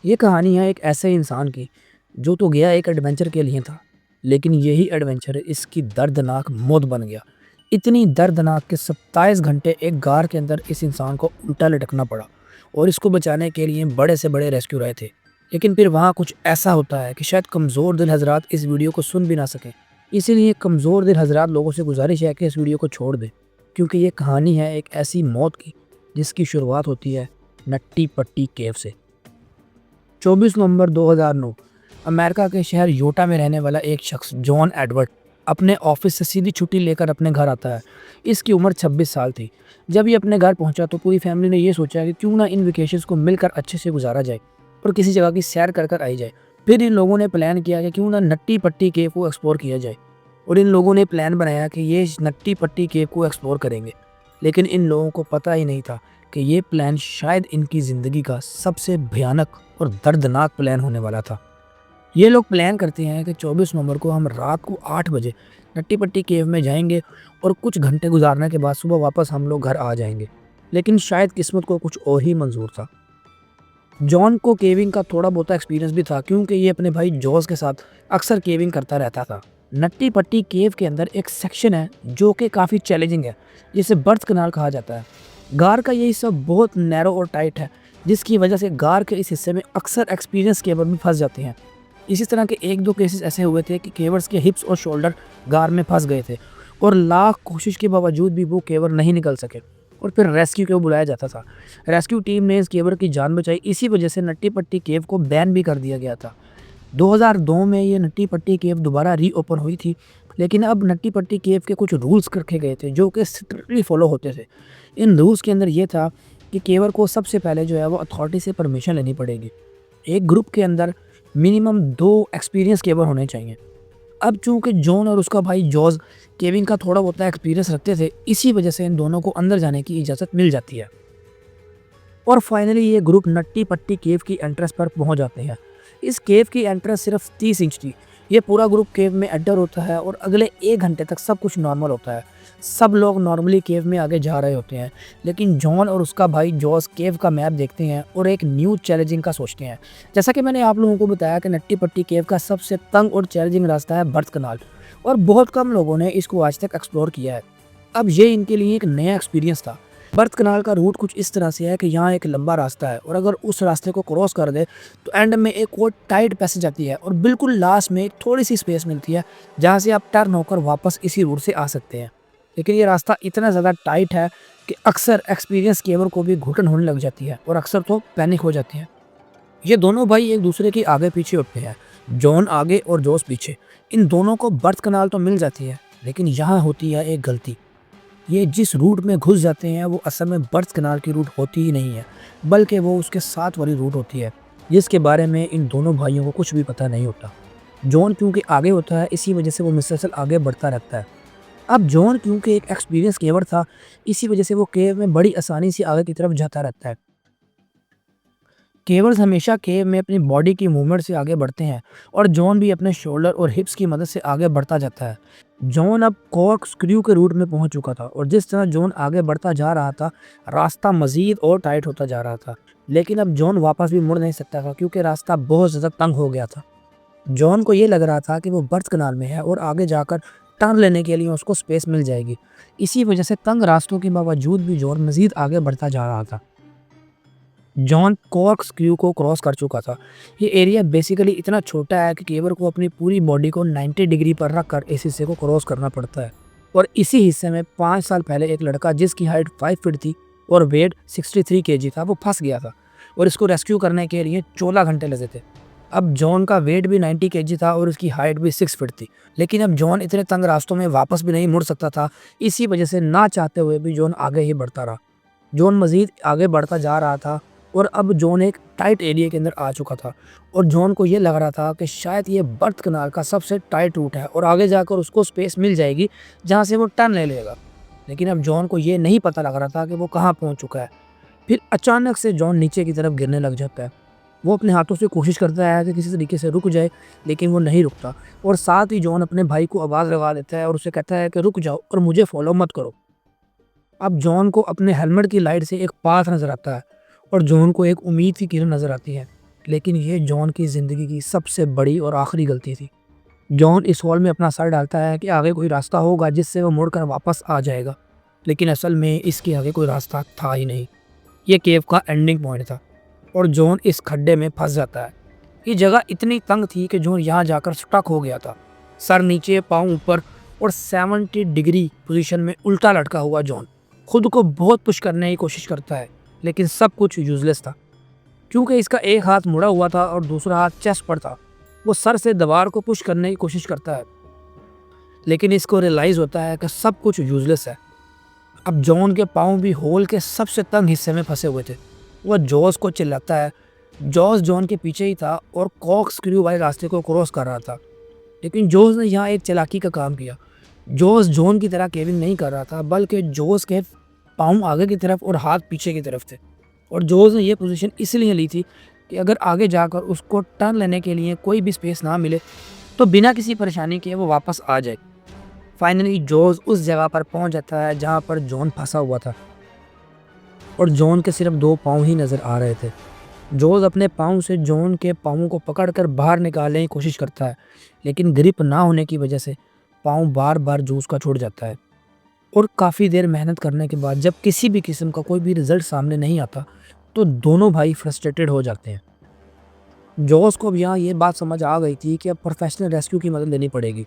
ये कहानी है एक ऐसे इंसान की जो तो गया एक एडवेंचर के लिए था, लेकिन यही एडवेंचर इसकी दर्दनाक मौत बन गया। इतनी दर्दनाक कि 27 घंटे एक गार के अंदर इस इंसान को उल्टा लटकना पड़ा और इसको बचाने के लिए बड़े से बड़े रेस्क्यू आए थे। लेकिन फिर वहाँ कुछ ऐसा होता है कि शायद कमज़ोर दिल हजरात इस वीडियो को सुन भी ना सकें। इसीलिए कमज़ोर दिल हजरात लोगों से गुजारिश है कि इस वीडियो को छोड़ दें, क्योंकि ये कहानी है एक ऐसी मौत की जिसकी शुरुआत होती है नट्टी पट्टी केव से। 24 नवंबर 2009 अमेरिका के शहर यूटा में रहने वाला एक शख्स जॉन एडवर्ड अपने ऑफिस से सीधी छुट्टी लेकर अपने घर आता है। इसकी उम्र 26 साल थी। जब ये अपने घर पहुंचा तो पूरी फैमिली ने ये सोचा कि क्यों ना इन वेकेशंस को मिलकर अच्छे से गुजारा जाए और किसी जगह की सैर कर कर आई जाए। फिर इन लोगों ने प्लान किया कि क्यों ना नट्टी पट्टी केव को एक्सप्लोर किया जाए और इन लोगों ने प्लान बनाया कि ये नट्टी पट्टी केव को एक्सप्लोर करेंगे। लेकिन इन लोगों को पता ही नहीं था कि ये प्लान शायद इनकी ज़िंदगी का सबसे भयानक और दर्दनाक प्लान होने वाला था। ये लोग प्लान करते हैं कि 24 नवंबर को हम रात को 8 बजे नट्टी पट्टी केव में जाएंगे और कुछ घंटे गुजारने के बाद सुबह वापस हम लोग घर आ जाएंगे। लेकिन शायद किस्मत को कुछ और ही मंजूर था। जॉन को केविंग का थोड़ा बहुत एक्सपीरियंस भी था, क्योंकि ये अपने भाई जॉर्ज के साथ अक्सर केविंग करता रहता था। नट्टी पट्टी केव के अंदर एक सेक्शन है जो कि काफ़ी चैलेंजिंग है, जिसे बर्थ कनाल कहा जाता है। गार का ये हिस्सा बहुत नैरो और टाइट है, जिसकी वजह से गार के इस हिस्से में अक्सर एक्सपीरियंस केवर भी फंस जाते हैं। इसी तरह के एक दो केसेस ऐसे हुए थे कि केवर्स के हिप्स और शोल्डर गार में फंस गए थे और लाख कोशिश के बावजूद भी वो केवर नहीं निकल सके और फिर रेस्क्यू को बुलाया जाता था। रेस्क्यू टीम ने इस केवर की जान बचाई। इसी वजह से नट्टी पट्टी केव को बैन भी कर दिया गया था। 2002 में ये नट्टी पट्टी केव दोबारा रीओपन हुई थी, लेकिन अब नट्टी पट्टी केव के कुछ रूल्स रखे गए थे जो कि स्ट्रिक्टली फॉलो होते थे। इन रूल्स के अंदर ये था कि केवर को सबसे पहले जो है वो अथॉरिटी से परमिशन लेनी पड़ेगी। एक ग्रुप के अंदर मिनिमम 2 एक्सपीरियंस केवर होने चाहिए। अब चूंकि जॉन और उसका भाई जॉर्ज केविंग का थोड़ा बहुत एक्सपीरियंस रखते थे, इसी वजह से इन दोनों को अंदर जाने की इजाज़त मिल जाती है और फाइनली ये ग्रुप नट्टी पट्टी केव की एंट्रेंस पर पहुंच जाते हैं। इस केव की एंट्रेंस सिर्फ 30 इंच थी। ये पूरा ग्रुप केव में एंटर होता है और अगले 1 घंटे तक सब कुछ नॉर्मल होता है। सब लोग नॉर्मली केव में आगे जा रहे होते हैं, लेकिन जॉन और उसका भाई जॉर्ज केव का मैप देखते हैं और एक न्यू चैलेंजिंग का सोचते हैं। जैसा कि मैंने आप लोगों को बताया कि नट्टी पट्टी केव का सबसे तंग और चैलेंजिंग रास्ता है बर्थ कनाल और बहुत कम लोगों ने इसको आज तक एक्सप्लोर किया है। अब ये इनके लिए एक नया एक्सपीरियंस था। बर्थ कनाल का रूट कुछ इस तरह से है कि यहाँ एक लंबा रास्ता है और अगर उस रास्ते को क्रॉस कर दे तो एंड में एक और टाइट पैसेज आती है और बिल्कुल लास्ट में एक थोड़ी सी स्पेस मिलती है जहाँ से आप टर्न होकर वापस इसी रूट से आ सकते हैं। लेकिन ये रास्ता इतना ज़्यादा टाइट है कि अक्सर एक्सपीरियंस केवर को भी घुटन होने लग जाती है और अक्सर तो पैनिक हो जाती है। ये दोनों भाई एक दूसरे के आगे पीछे होते हैं, जॉन आगे और जॉस पीछे। इन दोनों को बर्थ कनाल तो मिल जाती है, लेकिन यहाँ होती है एक गलती। ये जिस रूट में घुस जाते हैं वो असल में बर्थ कनाल की रूट होती ही नहीं है, बल्कि वो उसके साथ वाली रूट होती है, जिसके बारे में इन दोनों भाइयों को कुछ भी पता नहीं होता। जॉन क्योंकि आगे होता है, इसी वजह से वो मुसलसल आगे बढ़ता रहता है। अब जॉन क्योंकि एक एक्सपीरियंस केवर था, इसी वजह से वो केव में बड़ी आसानी से आगे की तरफ जाता रहता है। केवर्स हमेशा केव में अपनी बॉडी की मूवमेंट से आगे बढ़ते हैं और जॉन भी अपने शोल्डर और हिप्स की मदद से आगे बढ़ता जाता है। जॉन अब कॉर्क स्क्रू के रूट में पहुंच चुका था और जिस तरह जॉन आगे बढ़ता जा रहा था, रास्ता मजीद और टाइट होता जा रहा था। लेकिन अब जॉन वापस भी मुड़ नहीं सकता था क्योंकि रास्ता बहुत ज़्यादा तंग हो गया था। जॉन को ये लग रहा था कि वो बर्थ कनाल में है और आगे जाकर टर्न लेने के लिए उसको स्पेस मिल जाएगी। इसी वजह से तंग रास्तों के बावजूद भी जॉन मजीद आगे बढ़ता जा रहा था। जॉन कॉर्क स्क्रू को क्रॉस कर चुका था। ये एरिया बेसिकली इतना छोटा है कि केवर को अपनी पूरी बॉडी को 90 डिग्री पर रखकर इस हिस्से को क्रॉस करना पड़ता है और इसी हिस्से में 5 साल पहले एक लड़का जिसकी हाइट 5 फीट थी और वेट 63 केजी था, वो फंस गया था और इसको रेस्क्यू करने के लिए 14 घंटे लगे थे। अब जॉन का वेट भी 90 केजी था और उसकी हाइट भी 6 फीट थी, लेकिन अब जॉन इतने तंग रास्तों में वापस भी नहीं मुड़ सकता था। इसी वजह से ना चाहते हुए भी जॉन आगे ही बढ़ता रहा। जॉन मजीद आगे बढ़ता जा रहा था और अब जॉन एक टाइट एरिया के अंदर आ चुका था और जॉन को ये लग रहा था कि शायद ये बर्थ कनाल का सबसे टाइट रूट है और आगे जाकर उसको स्पेस मिल जाएगी जहाँ से वो टर्न ले लेगा। लेकिन अब जॉन को ये नहीं पता लग रहा था कि वो कहाँ पहुँच चुका है। फिर अचानक से जॉन नीचे की तरफ गिरने लग जाता है। वो अपने हाथों से कोशिश करता है कि किसी तरीके से रुक जाए, लेकिन वो नहीं रुकता और साथ ही जॉन अपने भाई को आवाज़ लगा देता है और उसे कहता है कि रुक जाओ और मुझे फॉलो मत करो। अब जॉन को अपने हेलमेट की लाइट से एक पाथ नज़र आता है और जॉन को एक उम्मीद की किरण नज़र आती है। लेकिन ये जॉन की ज़िंदगी की सबसे बड़ी और आखिरी गलती थी। जॉन इस हॉल में अपना सर डालता है कि आगे कोई रास्ता होगा जिससे वो मुड़कर वापस आ जाएगा, लेकिन असल में इसके आगे कोई रास्ता था ही नहीं। ये केव का एंडिंग पॉइंट था और जॉन इस खड्डे में फंस जाता है। ये जगह इतनी तंग थी कि जॉन यहाँ जाकर स्टक हो गया था। सर नीचे, पाँव ऊपर और 70 डिग्री पोजीशन में उल्टा लटका हुआ जॉन खुद को बहुत पुश करने की कोशिश करता है, लेकिन सब कुछ यूजलेस था। क्योंकि इसका एक हाथ मुड़ा हुआ था और दूसरा हाथ चेस्ट पर था। वो सर से दीवार को पुश करने की कोशिश करता है, लेकिन इसको रियलाइज़ होता है कि सब कुछ यूजलेस है। अब जॉन के पाँव भी होल के सबसे तंग हिस्से में फंसे हुए थे। वह जॉस को चिल्लाता है। जॉस जॉन के पीछे ही था और कॉक स्क्रू वाले रास्ते को क्रॉस कर रहा था, लेकिन जॉस ने यहाँ एक चालाकी का काम किया। जॉस जॉन की तरह केविंग नहीं कर रहा था, बल्कि जॉस के पाँव आगे की तरफ और हाथ पीछे की तरफ थे। और जॉस ने यह पोजीशन इसलिए ली थी कि अगर आगे जाकर उसको टर्न लेने के लिए कोई भी स्पेस ना मिले तो बिना किसी परेशानी के वो वापस आ जाए। फाइनली जॉस उस जगह पर पहुंच जाता है जहां पर जॉन फंसा हुआ था और जॉन के सिर्फ 2 पाँव ही नज़र आ रहे थे। जॉस अपने पाँव से जॉन के पाँवों को पकड़कर बाहर निकालने की कोशिश करता है, लेकिन ग्रिप ना होने की वजह से पाँव बार बार जॉस का छूट जाता है। और काफ़ी देर मेहनत करने के बाद जब किसी भी किस्म का कोई भी रिजल्ट सामने नहीं आता तो दोनों भाई फ्रस्ट्रेटेड हो जाते हैं। जॉस को अब यहाँ ये बात समझ आ गई थी कि अब प्रोफेशनल रेस्क्यू की मदद लेनी पड़ेगी।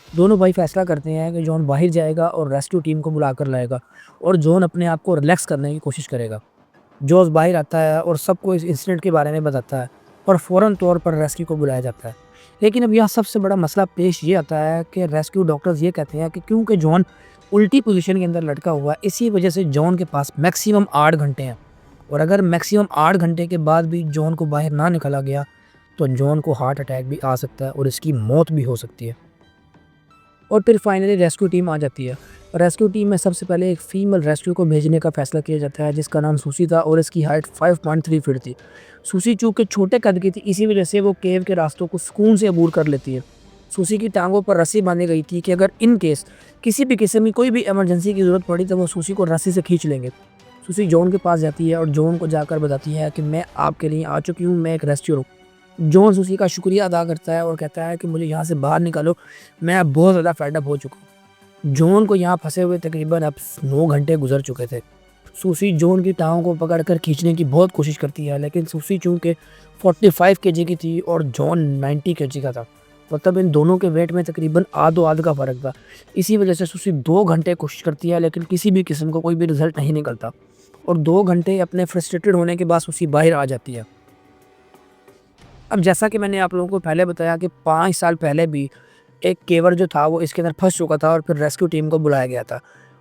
दोनों भाई फैसला करते हैं कि जॉन बाहर जाएगा और रेस्क्यू टीम को बुलाकर लाएगा और जॉन अपने आप को रिलैक्स करने की कोशिश करेगा। जॉस बाहर आता है और सबको इस इंसिडेंट के बारे में बताता है और फ़ौरन तौर पर रेस्क्यू को बुलाया जाता है। लेकिन अब यहाँ सबसे बड़ा मसला पेश ये आता है कि रेस्क्यू डॉक्टर्स ये कहते हैं कि क्योंकि जॉन उल्टी पोजीशन के अंदर लटका हुआ है, इसी वजह से जॉन के पास मैक्सिमम 8 घंटे हैं और अगर मैक्सिमम 8 घंटे के बाद भी जॉन को बाहर ना निकाला गया तो जॉन को हार्ट अटैक भी आ सकता है और इसकी मौत भी हो सकती है। और फिर फाइनली रेस्क्यू टीम आ जाती है। रेस्क्यू टीम में सबसे पहले एक फीमेल रेस्क्यू को भेजने का फैसला किया जाता है जिसका नाम सूसी था और इसकी हाइट 5.3 फीट थी। सूसी चूँकि छोटे कद की थी, इसी वजह से वो केव के रास्तों को सुकून से अबूर कर लेती है। सूसी की टांगों पर रस्सी बांधी गई थी कि अगर इन केस किसी भी किस्म की कोई भी इमरजेंसी की ज़रूरत पड़ी तो वो सूसी को रस्सी से खींच लेंगे। सूसी जॉन के पास जाती है और जॉन को जाकर बताती है कि मैं आपके लिए आ चुकी हूँ, मैं एक रेस्क्यूअर हूँ। जॉन सूसी का शुक्रिया अदा करता है और कहता है कि मुझे यहाँ से बाहर निकालो, मैं अब बहुत ज़्यादा फेड अप हो चुका हूँ। जॉन को यहाँ फंसे हुए तकरीबन अब 9 घंटे गुजर चुके थे। सूसी जॉन की टांगों को पकड़कर खींचने की बहुत कोशिश करती है, लेकिन सूसी चूँकि 45 केजी की थी और जॉन 90 केजी का था, मतलब इन दोनों के वेट में तकरीबन आधो आध का फ़र्क था। इसी वजह से सूसी 2 घंटे कोशिश करती है, लेकिन किसी भी किस्म का कोई भी रिजल्ट नहीं निकलता और 2 घंटे अपने फ्रस्ट्रेटेड होने के बाद सूसी बाहर आ जाती है। अब जैसा कि मैंने आप लोगों को पहले बताया कि 5 साल पहले भी एक केवर जो था वो इसके अंदर फंस चुका था और फिर रेस्क्यू टीम को बुलाया गया था।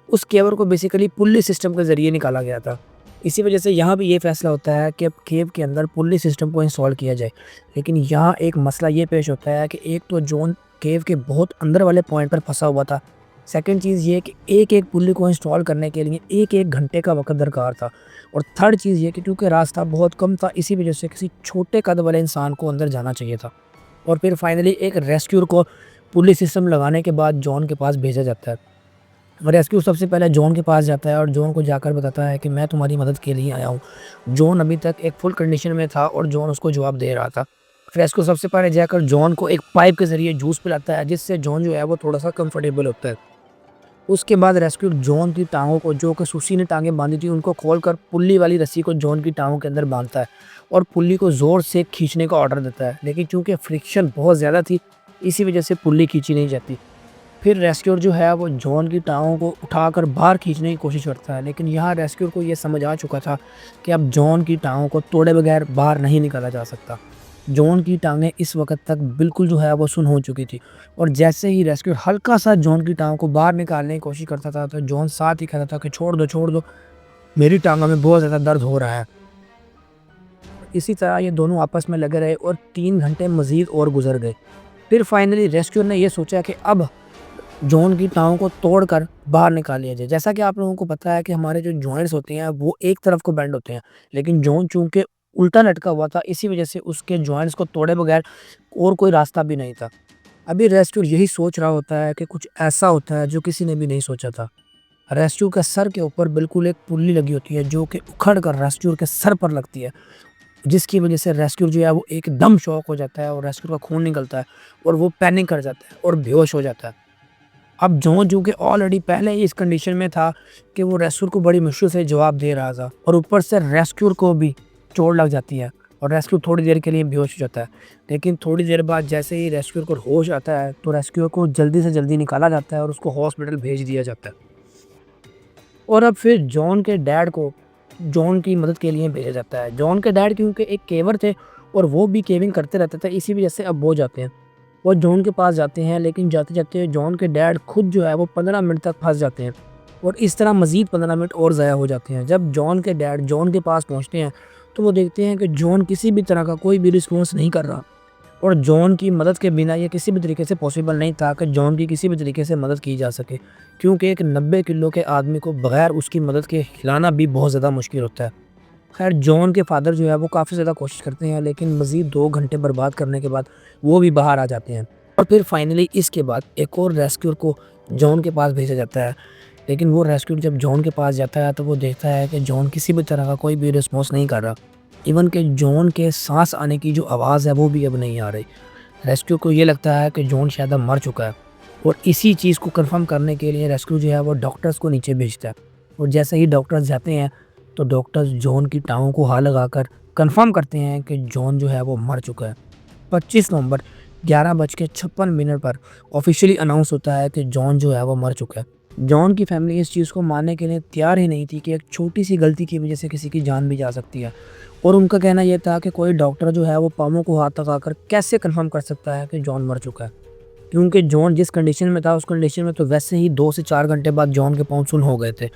उस केवर को बेसिकली पुल्ली सिस्टम के ज़रिए निकाला गया था। इसी वजह से यहाँ भी ये फैसला होता है कि अब केव के अंदर पुल्ली सिस्टम को इंस्टॉल किया जाए। लेकिन यहाँ एक मसला ये पेश होता है कि एक तो जॉन केव के बहुत अंदर वाले पॉइंट पर फंसा हुआ था। सेकंड चीज़ ये कि एक-एक पुल्ली को इंस्टॉल करने के लिए 1-1 घंटे का वक़्त दरकार था। और थर्ड चीज़ ये कि क्योंकि रास्ता बहुत कम था, इसी वजह से किसी छोटे कद वाले इंसान को अंदर जाना चाहिए था। और फिर फाइनली एक रेस्क्यूअर को पुलिस सिस्टम लगाने के बाद जॉन के पास भेजा जाता है। रेस्क्यू सबसे पहले जॉन के पास जाता है और जॉन को जाकर बताता है कि मैं तुम्हारी मदद के लिए आया हूँ। जॉन अभी तक एक फुल कंडीशन में था और जॉन उसको जवाब दे रहा था। रेस्क्यू सबसे पहले जाकर जॉन को एक पाइप के ज़रिए जूस पिलाता है, जिससे जॉन जो है वो थोड़ा सा कंफर्टेबल होता है। उसके बाद रेस्क्यू जॉन की टांगों को, जो कि सूसी ने टांगें बांधी थी, उनको खोलकर पुल्ली वाली रस्सी को जॉन की टांगों के अंदर बांधता है और पुल्ली को ज़ोर से खींचने का ऑर्डर देता है, लेकिन चूंकि फ्रिक्शन बहुत ज़्यादा थी, इसी वजह से पुल्ली खींची नहीं जाती। फिर रेस्क्यूअर जो है वो जॉन की टांगों को उठाकर बाहर खींचने की कोशिश करता है, लेकिन यहाँ रेस्क्यूअर को ये समझ आ चुका था कि अब जॉन की टांगों को तोड़े बगैर बाहर नहीं निकाला जा सकता। जॉन की टांगें इस वक्त तक बिल्कुल जो है वो सुन्न हो चुकी थी और जैसे ही रेस्क्यूअर हल्का सा जॉन की टांगों को बाहर निकालने की कोशिश करता था तो जॉन साथ ही कहता था कि छोड़ दो, मेरी टांगों में बहुत ज़्यादा दर्द हो रहा है। इसी तरह ये दोनों आपस में लगे रहे और 3 घंटे मज़ीद और गुजर गए। फिर फाइनली रेस्क्यूअर ने यह सोचा कि अब जॉन की टांगों को तोड़कर बाहर निकाल लिया जाए। जैसा कि आप लोगों को पता है कि हमारे जो जॉइंट्स होते हैं वो एक तरफ को बेंड होते हैं, लेकिन जॉन चूंकि उल्टा लटका हुआ था, इसी वजह से उसके जॉइंट्स को तोड़े बगैर और कोई रास्ता भी नहीं था। अभी रेस्क्यू यही सोच रहा होता है कि कुछ ऐसा होता है जो किसी ने भी नहीं सोचा था। रेस्क्यू के सर के ऊपर बिल्कुल एक पुल्ली लगी होती है जो कि उखड़ कर रेस्क्यू के सर पर लगती है जिसकी वजह से रेस्क्यूअर जो है वो एकदम शॉक हो जाता है और रेस्क्यूअर का खून निकलता है और वो पैनिक कर जाता है और बेहोश हो जाता है। अब जॉन जो कि ऑलरेडी पहले ही इस कंडीशन में था कि वो रेस्क्यूअर को बड़ी मुश्किल से जवाब दे रहा था और ऊपर से रेस्क्यूअर को भी चोट लग जाती है और रेस्क्यूअर थोड़ी देर के लिए बेहोश हो जाता है। लेकिन थोड़ी देर बाद जैसे ही रेस्क्यूअर को होश आता है तो रेस्क्यूअर को जल्दी से जल्दी निकाला जाता है और उसको हॉस्पिटल भेज दिया जाता है। और अब फिर जॉन के डैड को जॉन की मदद के लिए भेजा जाता है। जॉन के डैड क्योंकि एक केवर थे और वो भी केविंग करते रहते थे, इसी वजह से अब वो जाते हैं। वो जॉन के पास जाते हैं, लेकिन जाते-जाते जॉन के डैड खुद जो है वो 15 मिनट तक फँस जाते हैं और इस तरह मज़ीद 15 मिनट और ज़ाया हो जाते हैं। जब जॉन के डैड जॉन के पास पहुँचते हैं, तो वो देखते हैं कि जॉन किसी भी तरह का कोई भी रिस्पॉन्स नहीं कर रहा और जॉन की मदद के बिना ये किसी भी तरीके से पॉसिबल नहीं था कि जॉन की किसी भी तरीके से मदद की जा सके, क्योंकि एक 90 किलो के आदमी को बगैर उसकी मदद के हिलाना भी बहुत ज़्यादा मुश्किल होता है। खैर जॉन के फादर जो है वो काफ़ी ज़्यादा कोशिश करते हैं, लेकिन मज़ीद 2 घंटे बर्बाद करने के बाद वो भी बाहर आ जाते हैं और फिर फाइनली इसके बाद एक और रेस्क्यूअर को जॉन के पास भेजा जाता है। लेकिन वो रेस्क्यूअर जब जॉन के पास जाता है तो वो देखता है कि जॉन किसी भी तरह का कोई भी रिस्पॉन्स नहीं कर रहा। इवन कि जॉन के साँस आने की जो आवाज़ है वो भी अब नहीं आ रही। रेस्क्यू को ये लगता है कि जॉन शायद अब मर चुका है और इसी चीज़ को कंफर्म करने के लिए रेस्क्यू जो है वो डॉक्टर्स को नीचे भेजता है और जैसे ही डॉक्टर्स जाते हैं तो डॉक्टर्स जॉन की टाँगों को हाथ लगाकर कंफर्म करते हैं कि जॉन जो है वो मर चुका है। 25 नवंबर 11:56 पर ऑफिशियली अनाउंस होता है कि जॉन जो है वो मर चुका है। जॉन की फैमिली इस चीज़ को मानने के लिए तैयार ही नहीं थी कि एक छोटी सी गलती की वजह से किसी की जान भी जा सकती है और उनका कहना यह था कि कोई डॉक्टर जो है वो पाँवों को हाथ लगाकर कैसे कंफर्म कर सकता है कि जॉन मर चुका है, क्योंकि जॉन जिस कंडीशन में था उस कंडीशन में तो वैसे ही 2 से 4 घंटे बाद जॉन के पाँव सुन्न हो गए थे।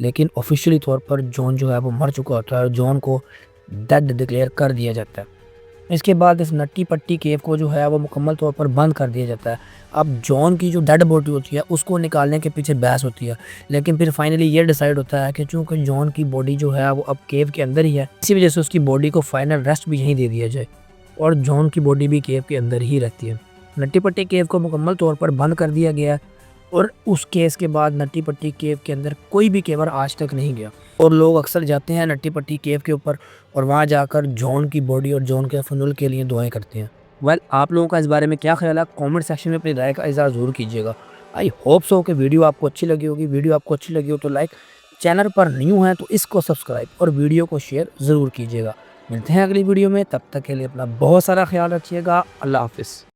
लेकिन ऑफिशियली तौर पर जॉन जो है वो मर चुका होता है और जॉन को डेड डिक्लेयर कर दिया जाता है। इसके बाद इस नट्टी पट्टी केव को जो है वो मुकम्मल तौर पर बंद कर दिया जाता है। अब जॉन की जो डेड बॉडी होती है उसको निकालने के पीछे बहस होती है, लेकिन फिर फाइनली ये डिसाइड होता है कि चूँकि जॉन की बॉडी जो है वो अब केव के अंदर ही है, इसी वजह से उसकी बॉडी को फाइनल रेस्ट भी यहीं दे दिया जाए और जॉन की बॉडी भी केव के अंदर ही रहती है। नट्टी पट्टी केव को मुकम्मल तौर पर बंद कर दिया गया और उस केस के बाद नट्टी पट्टी केव के अंदर कोई भी केवर आज तक नहीं गया और लोग अक्सर जाते हैं नट्टी पट्टी केव के ऊपर और वहाँ जाकर जॉन की बॉडी और जॉन के फनुल के लिए दुआएं करते हैं। वेल, आप लोगों का इस बारे में क्या ख्याल है? कमेंट सेक्शन में अपनी राय का इज़हार ज़रूर कीजिएगा। आई होप सो कि वीडियो आपको अच्छी लगी होगी। वीडियो आपको अच्छी लगी हो तो लाइक, चैनल पर न्यू है तो इसको सब्सक्राइब और वीडियो को शेयर ज़रूर कीजिएगा। मिलते हैं अगली वीडियो में, तब तक के लिए अपना बहुत सारा ख्याल रखिएगा। अल्लाह हाफिज़।